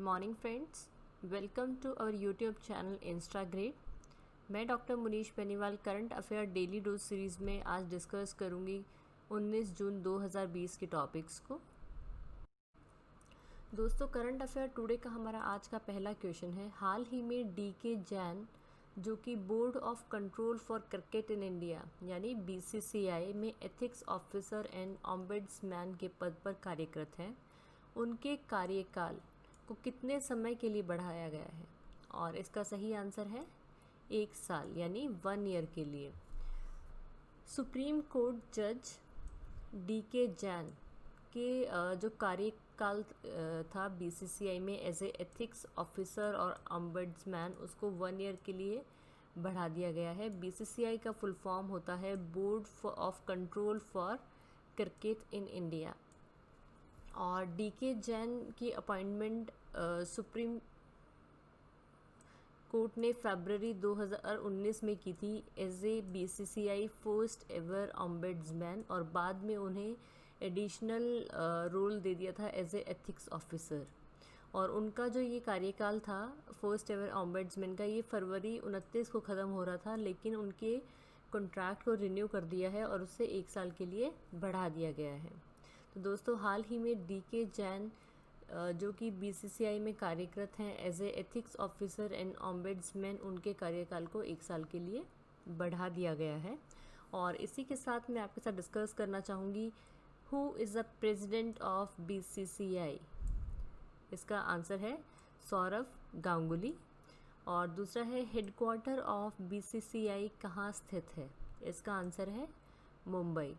Morning friends, welcome to our YouTube channel इंस्टाग्रेड। मैं doctor Munish Beniwal current affair daily dose series में आज discuss करूंगी 19 जून 2020 के टॉपिक्स को। दोस्तों, करंट अफेयर टुडे का हमारा आज का पहला क्वेश्चन है। हाल ही में डीके जैन, जो कि board of control for cricket in India यानी बीसीसीआई में एथिक्स ऑफिसर एंड ऑम्बुड्समैन के पद पर कार्यरत हैं, उनके कार्यकाल को कितने समय के लिए बढ़ाया गया है? और इसका सही आंसर है 1 साल यानी 1 ईयर के लिए। सुप्रीम कोर्ट जज डीके जैन के जो कार्यकाल था बीसीसीआई में एज ए एथिक्स ऑफिसर और ऑम्बुड्समैन, उसको 1 ईयर के लिए बढ़ा दिया गया है। बीसीसीआई का फुल फॉर्म होता है board of control for cricket in India. और डीके जैन की अपॉइंटमेंट सुप्रीम कोर्ट ने फरवरी 2019 में की थी as a BCCI first ever ombudsman, और बाद में उन्हें एडिशनल रोल दे दिया था एज ए एथिक्स ऑफिसर। और उनका जो ये कार्यकाल था फर्स्ट एवर ऑम्बुड्समैन का, ये फरवरी 29 को ख़त्म हो रहा था, लेकिन उनके कॉन्ट्रैक्ट को रिन्यू कर दिया है और उसे 1 साल के लिए बढ़ा दिया गया है। तो दोस्तों, हाल ही में डीके जैन जो कि बीसीसीआई में कार्यरत हैं as a ethics officer and ombudsman, उनके कार्यकाल को 1 साल के लिए बढ़ा दिया गया है। और इसी के साथ मैं आपके साथ डिस्कस करना चाहूँगी, who is the president of BCCI? इसका आंसर है सौरव गांगुली। और दूसरा है, हेडक्वार्टर ऑफ बीसीसीआई कहाँ स्थित है? इसका आंसर है मुंबई।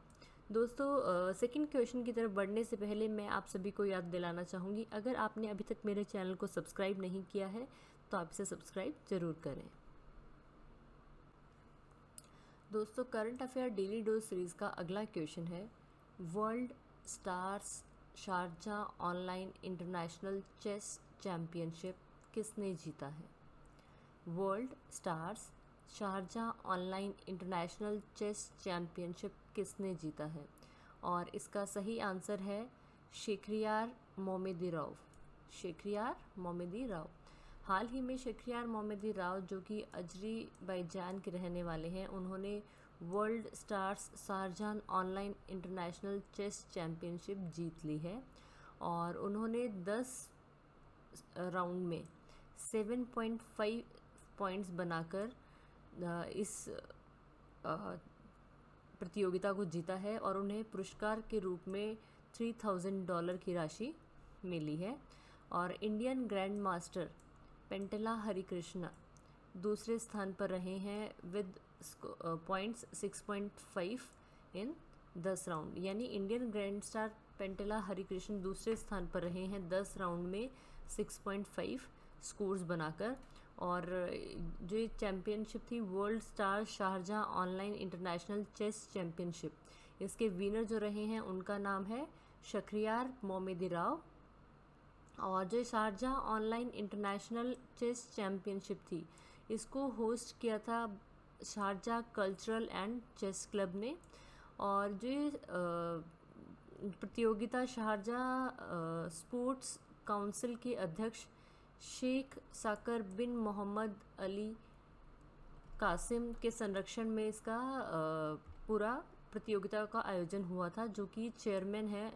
दोस्तों, सेकंड क्वेश्चन की तरफ बढ़ने से पहले मैं आप सभी को याद दिलाना चाहूँगी, अगर आपने अभी तक मेरे चैनल को सब्सक्राइब नहीं किया है तो आप इसे सब्सक्राइब ज़रूर करें। दोस्तों, current affair daily dose series का अगला क्वेश्चन है, world stars Sharjah online international chess championship किसने जीता है? World stars Sharjah online international chess championship किसने जीता है? और इसका सही आंसर है शेखरियार मोहम्मदी-राव। शेखरियार मोहम्मदी-राव। हाल ही में शेखरियार मोहम्मदी-राव, जो कि अजरबैजान के रहने वाले हैं, उन्होंने world stars Sharjah online international chess championship जीत ली है। और उन्होंने 10 राउंड में 7.5 पॉइंट्स बनाकर इस प्रतियोगिता को जीता है, और उन्हें पुरस्कार के रूप में $3000 की राशि मिली है। और इंडियन ग्रैंड मास्टर पेंटेला हरिकृष्णा दूसरे स्थान पर रहे हैं विद पॉइंट्स 6.5 इन 10 राउंड, यानी इंडियन ग्रैंड स्टार पेंटेला हरिकृष्ण दूसरे स्थान पर रहे हैं 10 राउंड में 6.5 स्कोर्स बनाकर। और जो ये चैम्पियनशिप थी world star Sharjah online international chess championship, इसके विनर जो रहे हैं उनका नाम है शेखरियार मोहम्मदी-राव। और जो Sharjah online international chess championship थी, इसको होस्ट किया था Sharjah cultural and chess club ने। और जो प्रतियोगिता शारजाह स्पोर्ट्स काउंसिल के अध्यक्ष शेख साकर बिन मोहम्मद अली कासिम के संरक्षण में इसका पूरा प्रतियोगिता का आयोजन हुआ था, जो कि चेयरमैन है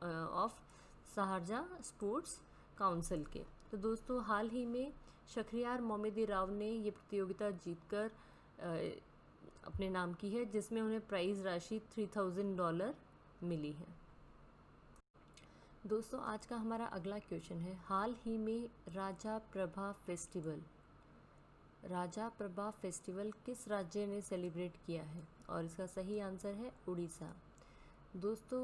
ऑफ शारजाह स्पोर्ट्स काउंसिल के। तो दोस्तों, हाल ही में शेखरियार मोहम्मदी-राव ने ये प्रतियोगिता जीतकर अपने नाम की है, जिसमें उन्हें प्राइज़ राशि $3000 मिली है। दोस्तों, आज का हमारा अगला क्वेश्चन है, हाल ही में राजा प्रभा फेस्टिवल किस राज्य ने सेलिब्रेट किया है? और इसका सही आंसर है उड़ीसा। दोस्तों,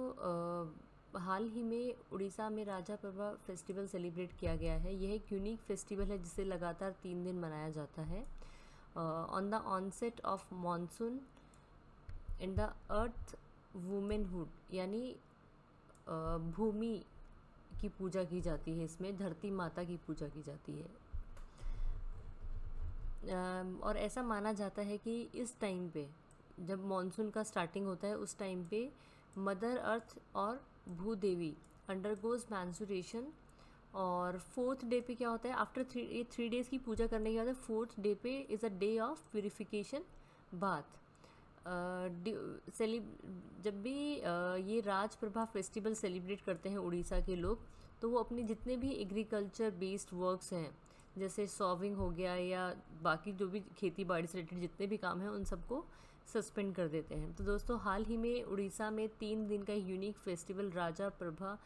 हाल ही में उड़ीसा में राजा प्रभा फेस्टिवल सेलिब्रेट किया गया है। यह एक यूनिक फेस्टिवल है जिसे लगातार 3 दिन मनाया जाता है। On the onset of monsoon in the earth womanhood, यानी भूमि की पूजा की जाती है, इसमें धरती माता की पूजा की जाती है। और ऐसा माना जाता है कि इस टाइम पे जब मॉनसून का स्टार्टिंग होता है, उस टाइम पे मदर अर्थ और भूदेवी अंडरगोज मैंसुरेशन और फोर्थ डे पे क्या होता है, आफ्टर 3 डेज़ की पूजा करने के बाद फोर्थ डे पे is a day of purification bath. जब भी ये राज प्रभा फेस्टिवल सेलिब्रेट करते हैं उड़ीसा के लोग, तो वो अपने जितने भी एग्रीकल्चर बेस्ड वर्क्स हैं, जैसे सॉविंग हो गया या बाकी जो भी खेती बाड़ी से रिलेटेड जितने भी काम हैं, उन सबको सस्पेंड कर देते हैं। तो दोस्तों, हाल ही में उड़ीसा में 3 दिन का यूनिक फेस्टिवल राजा प्रभा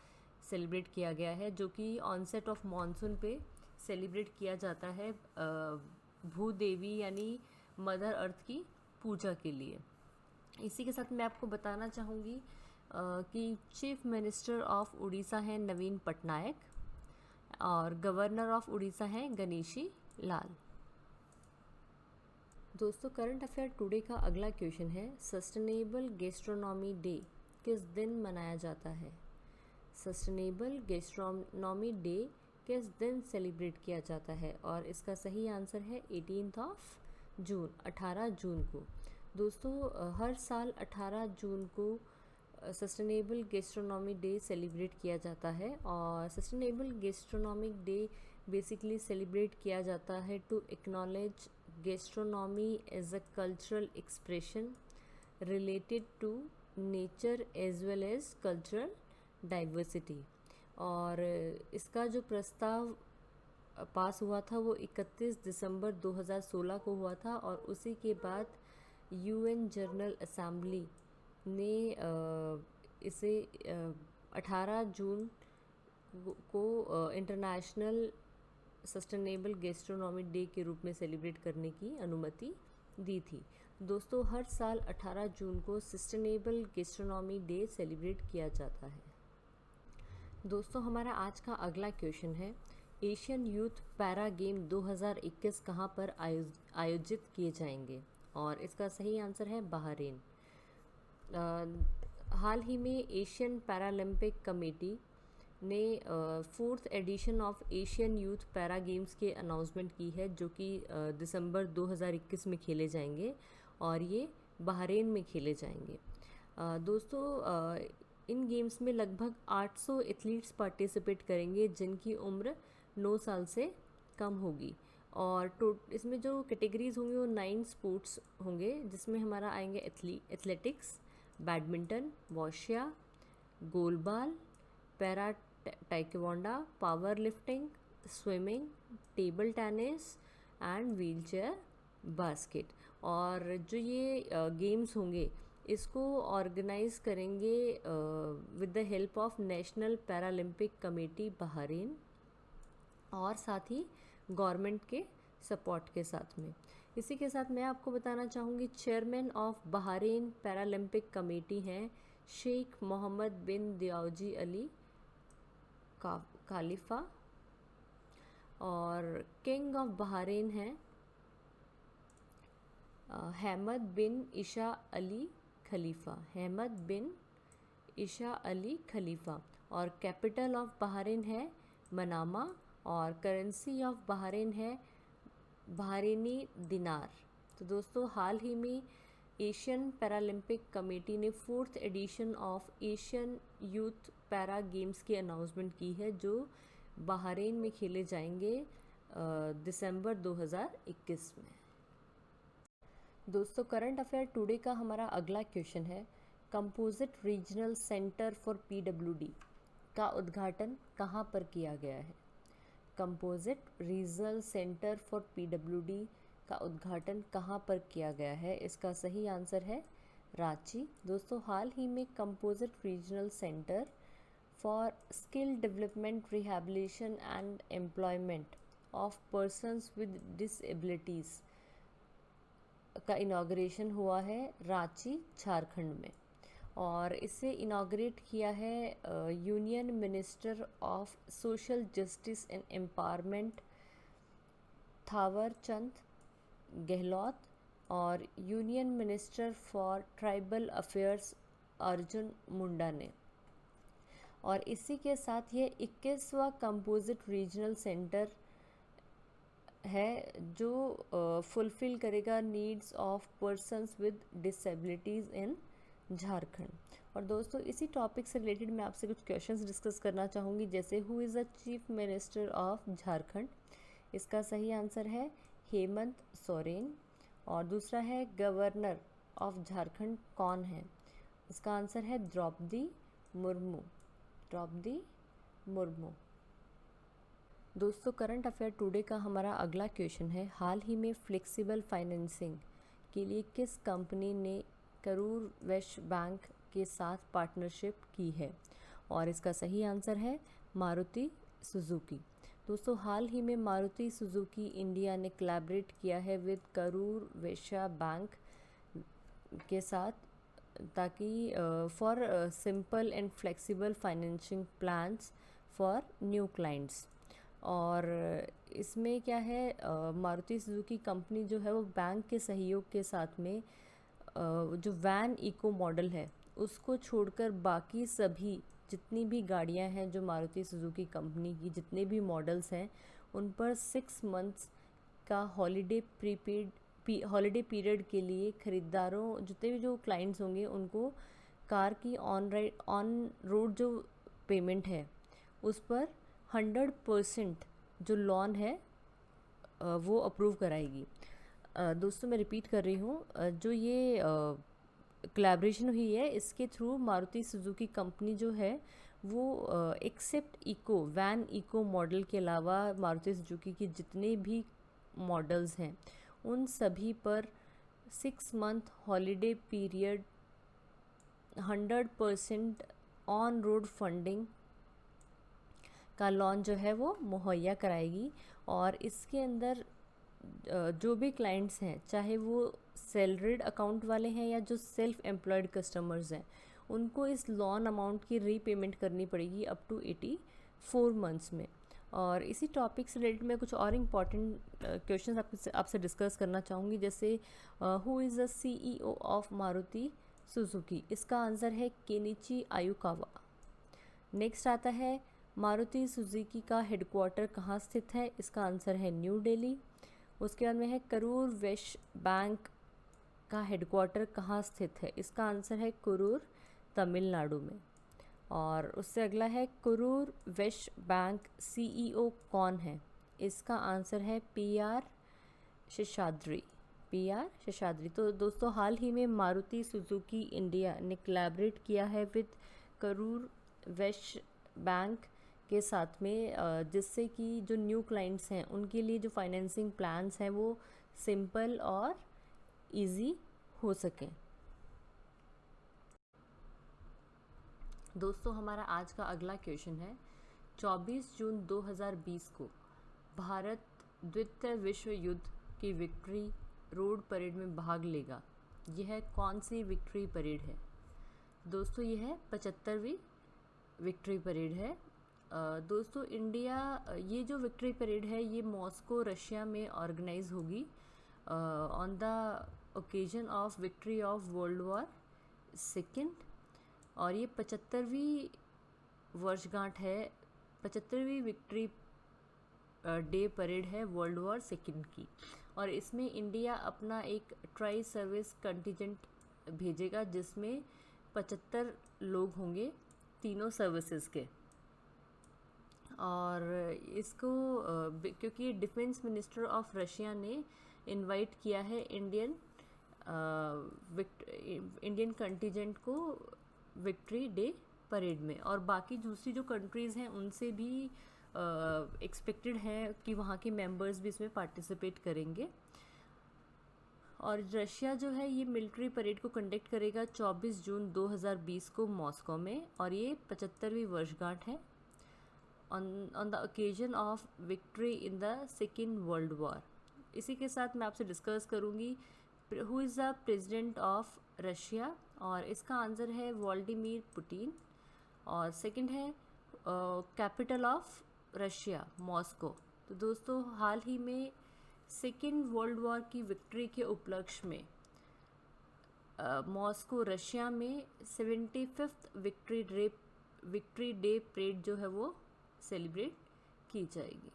सेलिब्रेट किया गया है, जो कि ऑनसेट ऑफ मॉनसून पे सेलिब्रेट किया जाता है भूदेवी यानी मदर अर्थ की पूजा के लिए। इसी के साथ मैं आपको बताना चाहूँगी कि चीफ मिनिस्टर ऑफ उड़ीसा हैं नवीन पटनायक और गवर्नर ऑफ उड़ीसा हैं गणेशी लाल। दोस्तों, करंट अफेयर टुडे का अगला क्वेश्चन है, सस्टेनेबल गैस्ट्रोनॉमी डे किस दिन मनाया जाता है? सस्टेनेबल गैस्ट्रोनॉमी डे किस दिन सेलिब्रेट किया जाता है? और इसका सही आंसर है 18 जून को। दोस्तों, हर साल 18 जून को सस्टेनेबल गैस्ट्रोनॉमी डे सेलिब्रेट किया जाता है। और sustainable gastronomic day basically celebrate किया जाता है to acknowledge gastronomy as a cultural expression related to nature as well as cultural diversity. और इसका जो प्रस्ताव पास हुआ था वो 31 दिसंबर 2016 को हुआ था, और उसी के बाद यूएन जनरल असेंबली ने इसे 18 जून को इंटरनेशनल सस्टेनेबल गैस्ट्रोनॉमी डे के रूप में सेलिब्रेट करने की अनुमति दी थी। दोस्तों, हर साल 18 जून को सस्टेनेबल गैस्ट्रोनॉमी डे सेलिब्रेट किया जाता है। दोस्तों, हमारा आज का अगला क्वेश्चन है, एशियन यूथ पैरा गेम 2021 कहाँ पर आयोजित किए जाएंगे? और इसका सही आंसर है बहरीन। हाल ही में एशियन पैरालंपिक कमेटी ने 4th edition of Asian youth para games के अनाउंसमेंट की है, जो कि दिसंबर 2021 में खेले जाएंगे और ये बहरीन में खेले जाएंगे। दोस्तों, इन गेम्स में लगभग 800 एथलीट्स पार्टिसिपेट करेंगे जिनकी उम्र 9 साल से कम होगी। और इसमें जो कैटेगरीज होंगी वो 9 स्पोर्ट्स होंगे, जिसमें हमारा आएंगे एथलेटिक्स, बैडमिंटन, वॉशिया, goalball, para taekwondo, power lifting, swimming, table tennis and wheelchair basket. और जो ये गेम्स होंगे इसको ऑर्गेनाइज करेंगे with the help of national paralympic committee Bahrain, और साथ ही गवर्नमेंट के सपोर्ट के साथ में। इसी के साथ मैं आपको बताना चाहूँगी, chairman of Bahrain Paralympic committee हैं शेख मोहम्मद बिन दियाउजी अली खालिफा, और किंग ऑफ बहरीन हैं हैमद बिन ईशा अली खलीफा, हैमद बिन ईशा अली खलीफा। और कैपिटल ऑफ बहरीन है मनामा, और करेंसी ऑफ बहरीन है बहरीनी दिनार। तो दोस्तों, हाल ही में एशियन पैरालंपिक कमेटी ने 4th edition of Asian youth para games की अनाउंसमेंट की है, जो बहरीन में खेले जाएंगे दिसंबर 2021 में। दोस्तों, करंट अफेयर टुडे का हमारा अगला क्वेश्चन है, composite regional centre for PWD का उद्घाटन कहाँ पर किया गया है? Composite regional centre for PWD का उद्घाटन कहाँ पर किया गया है? इसका सही आंसर है रांची। दोस्तों, हाल ही में composite regional centre for skill development, rehabilitation and employment of persons with disabilities का इनॉग्रेशन हुआ है रांची, झारखंड में। और इसे इनॉग्रेट किया है union minister of social justice and empowerment Thawar Chand Gehlot और union minister for tribal affairs Arjun Munda ने। और इसी के साथ ये 21वां कंपोजिट रीजनल सेंटर है जो फुलफ़िल करेगा needs of persons with disabilities in Jharkhand. और दोस्तों इसी टॉपिक से रिलेटेड मैं आपसे कुछ क्वेश्चंस डिस्कस करना चाहूँगी, जैसे who is the chief minister of Jharkhand. इसका सही आंसर है हेमंत सोरेन। और दूसरा है गवर्नर ऑफ झारखंड कौन है? इसका आंसर है द्रौपदी मुर्मू। द्रौपदी मुर्मू। दोस्तों करंट अफेयर टुडे का हमारा अगला क्वेश्चन है, हाल ही में फ्लेक्सिबल फाइनेंसिंग के लिए किस कंपनी ने करूर वैश्य बैंक के साथ पार्टनरशिप की है? और इसका सही आंसर है मारुति सुजुकी। दोस्तों हाल ही में मारुति सुजुकी इंडिया ने कोलैबोरेट किया है विद करूर वैश्य बैंक के साथ, ताकि for simple and flexible financing plans for new clients. और इसमें क्या है, मारुति सुजुकी कंपनी जो है वो बैंक के सहयोग के साथ में जो वैन इको मॉडल है उसको छोड़कर बाकी सभी जितनी भी गाड़ियां हैं जो मारुति सुजुकी कंपनी की जितने भी मॉडल्स हैं उन पर 6 मंथ्स का हॉलीडे पीरियड के लिए खरीदारों जितने भी जो क्लाइंट्स होंगे उनको कार की ऑन रोड जो पेमेंट है उस पर 100% जो लोन है वो अप्रूव कराएगी। दोस्तों मैं रिपीट कर रही हूँ, जो ये कोलैबोरेशन हुई है इसके थ्रू मारुति सुजुकी कंपनी जो है वो except eco van eco model के अलावा मारुति सुजुकी की जितने भी मॉडल्स हैं उन सभी पर 6 month holiday period 100% on road funding का लोन जो है वो मुहैया कराएगी। और इसके अंदर जो भी क्लाइंट्स हैं चाहे वो सैलरीड अकाउंट वाले हैं या जो सेल्फ एम्प्लॉयड कस्टमर्स हैं उनको इस लोन अमाउंट की रीपेमेंट करनी पड़ेगी अप टू 84 मंथ्स में। और इसी टॉपिक से रिलेटेड मैं कुछ और इम्पॉर्टेंट क्वेश्चंस आपसे डिस्कस करना चाहूँगी, जैसे who is the CEO of Maruti Suzuki? इसका आंसर है केनिची आयुकावा। नेक्स्ट आता है मारुति सुजुकी का हेडक्वार्टर कहाँ स्थित है? इसका आंसर है न्यू दिल्ली। उसके बाद में है करूर वैश्य बैंक का हेडक्वार्टर कहाँ स्थित है? इसका आंसर है करूर, तमिलनाडु में। और उससे अगला है करूर वैश्य बैंक CEO कौन है? इसका आंसर है PR शेषाद्री। PR शेषाद्री। तो दोस्तों हाल ही में मारुति सुजुकी इंडिया ने कोलैबोरेट किया है विद करूर वैश्य बैंक के साथ में, जिससे कि जो न्यू क्लाइंट्स हैं उनके लिए जो फाइनेंसिंग प्लान्स हैं वो सिंपल और इजी हो सकें। दोस्तों हमारा आज का अगला क्वेश्चन है, 24 जून 2020 को भारत द्वितीय विश्व युद्ध की विक्ट्री रोड परेड में भाग लेगा। यह कौन सी विक्ट्री परेड है? दोस्तों यह 75वीं विक्ट्री परेड है। दोस्तों इंडिया ये जो विक्ट्री परेड है ये मॉस्को रशिया में ऑर्गेनाइज होगी on the occasion of victory of world war second. और ये 75वीं वर्षगांठ है, 75वीं विक्ट्री डे परेड है वर्ल्ड वॉर सेकेंड की। और इसमें इंडिया अपना एक ट्राई सर्विस कंटिजेंट भेजेगा जिसमें 75 लोग होंगे तीनों सर्विसेज के। और इसको क्योंकि डिफेंस मिनिस्टर ऑफ रशिया ने इनवाइट किया है इंडियन कंटिजेंट को विक्ट्री डे परेड में। और बाकी दूसरी जो कंट्रीज़ हैं उनसे भी एक्सपेक्टेड है कि वहाँ के मेंबर्स भी इसमें पार्टिसिपेट करेंगे। और रशिया जो है ये मिलिट्री परेड को कंडक्ट करेगा 24 जून 2020 को मॉस्को में, और ये 75वीं वर्षगांठ है on the occasion of victory in the second world war. इसी के साथ मैं आपसे डिस्कस करूँगी who is the president of Russia, और इसका आंसर है व्लादिमीर पुतिन। और सेकंड है कैपिटल ऑफ रशिया मॉस्को। तो दोस्तों हाल ही में सेकेंड वर्ल्ड वॉर की विक्ट्री के उपलक्ष्य में मॉस्को रशिया में 75th विक्ट्री डे परेड जो है वो सेलिब्रेट की जाएगी।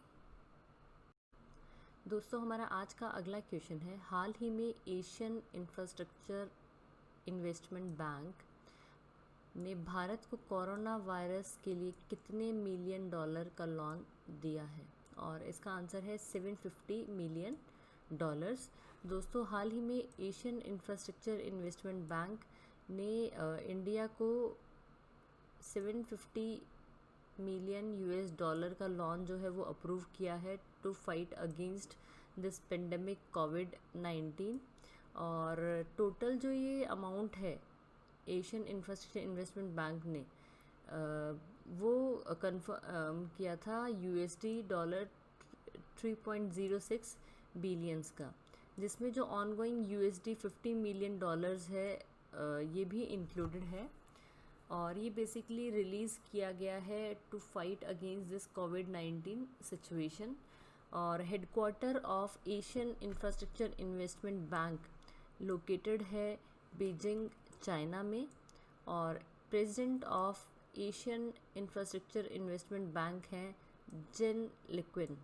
दोस्तों हमारा आज का अगला क्वेश्चन है, हाल ही में एशियन इंफ्रास्ट्रक्चर इन्वेस्टमेंट बैंक ने भारत को कोरोना वायरस के लिए कितने मिलियन डॉलर का लोन दिया है? और इसका आंसर है 750 मिलियन डॉलर्स। दोस्तों, हाल ही में एशियन इंफ्रास्ट्रक्चर इन्वेस्टमेंट बैंक ने इंडिया को 750 मिलियन यूएस डॉलर का लोन जो है वो अप्रूव किया है to fight against this pandemic कोविड-19। और टोटल जो ये अमाउंट है एशियन इंफ्रास्ट्रक्चर इन्वेस्टमेंट बैंक ने वो कन्फर्म किया था यूएसडी डॉलर 3.06 बिलियंस का, जिसमें जो ऑनगोइंग यूएसडी 50 मिलियन डॉलर्स है ये भी इंक्लूडेड है। और ये बेसिकली रिलीज़ किया गया है टू फाइट अगेंस्ट दिस कोविड-19 सिचुएशन। और headquarter of Asian infrastructure investment bank located है बीजिंग, चाइना में। और president of Asian infrastructure investment bank हैं जिन लिक्विन।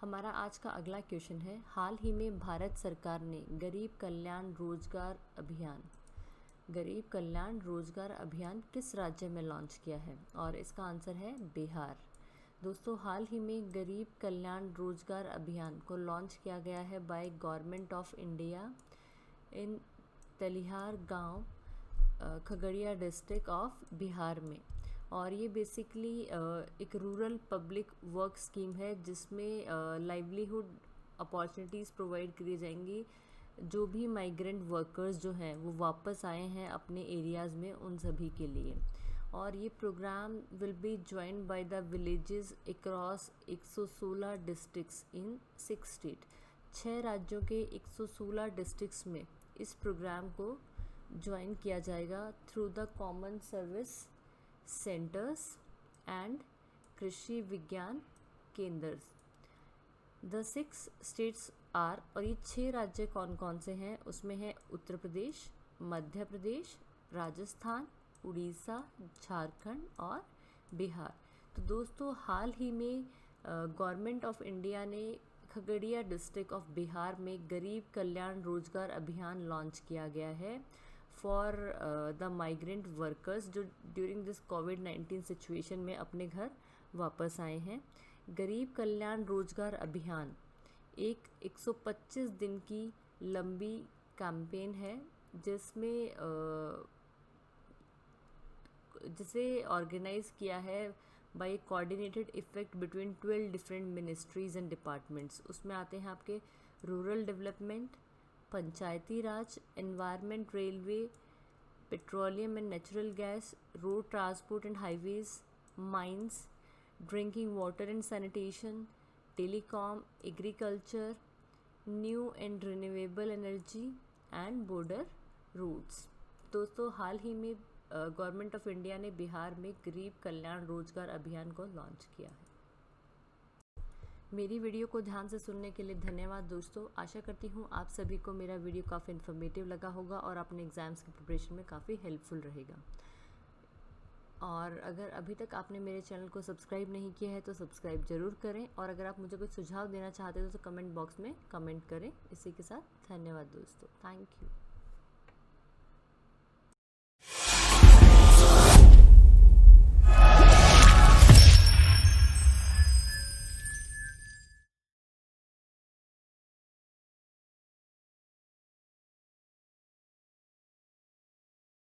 हमारा आज का अगला क्वेश्चन है, हाल ही में भारत सरकार ने गरीब कल्याण रोजगार अभियान किस राज्य में लॉन्च किया है? और इसका आंसर है बिहार। दोस्तों, हाल ही में गरीब कल्याण रोजगार अभियान को लॉन्च किया गया है by government of India in Telihar गांव, खगड़िया डिस्ट्रिक्ट ऑफ बिहार में। और ये बेसिकली एक रूरल पब्लिक वर्क स्कीम है जिसमें लाइवलीहुड अपॉर्चुनिटीज़ प्रोवाइड करी जाएंगी। जो भी माइग्रेंट वर्कर्स जो हैं वो वापस आए हैं अपने एरियाज़ में, उन सभी के लिए। और ये programme will be joined by the villages across 116 districts in 6 state. 6 राज्यों के 116 डिस्ट्रिक्ट्स में इस प्रोग्राम को ज्वाइन किया जाएगा through the common service centres and कृषि विज्ञान केंद्र। द 6 स्टेट्स आर, और ये 6 राज्य कौन कौन से हैं उसमें है उत्तर प्रदेश, मध्य प्रदेश, राजस्थान, उड़ीसा, झारखंड और बिहार। तो दोस्तों, हाल ही में गवर्नमेंट ऑफ इंडिया ने खगड़िया डिस्ट्रिक्ट ऑफ बिहार में गरीब कल्याण रोजगार अभियान लॉन्च किया गया है फॉर द माइग्रेंट वर्कर्स जो ड्यूरिंग दिस कोविड-19 सिचुएशन में अपने घर वापस आए हैं। गरीब कल्याण रोजगार अभियान एक 125 दिन की लंबी कैंपेन है जिसे ऑर्गेनाइज किया है by coordinated effect between 12 different ministries and departments. उसमें आते हैं आपके rural development, Panchayati Raj, environment, railway, petroleum and natural gas, road transport and highways, mines, drinking water and sanitation, telecom, agriculture, new and renewable energy and border routes. दोस्तों, हाल ही में government of India ने बिहार में गरीब कल्याण रोजगार अभियान को लॉन्च किया है। मेरी वीडियो को ध्यान से सुनने के लिए धन्यवाद दोस्तों। आशा करती हूँ आप सभी को मेरा वीडियो काफ़ी इन्फॉर्मेटिव लगा होगा और अपने एग्ज़ाम्स की प्रिपरेशन में काफ़ी हेल्पफुल रहेगा। और अगर अभी तक आपने मेरे चैनल को सब्सक्राइब नहीं किया है तो सब्सक्राइब ज़रूर करें। और अगर आप मुझे कुछ सुझाव देना चाहते हो तो कमेंट बॉक्स में कमेंट करें। इसी के साथ धन्यवाद दोस्तों। Thank you.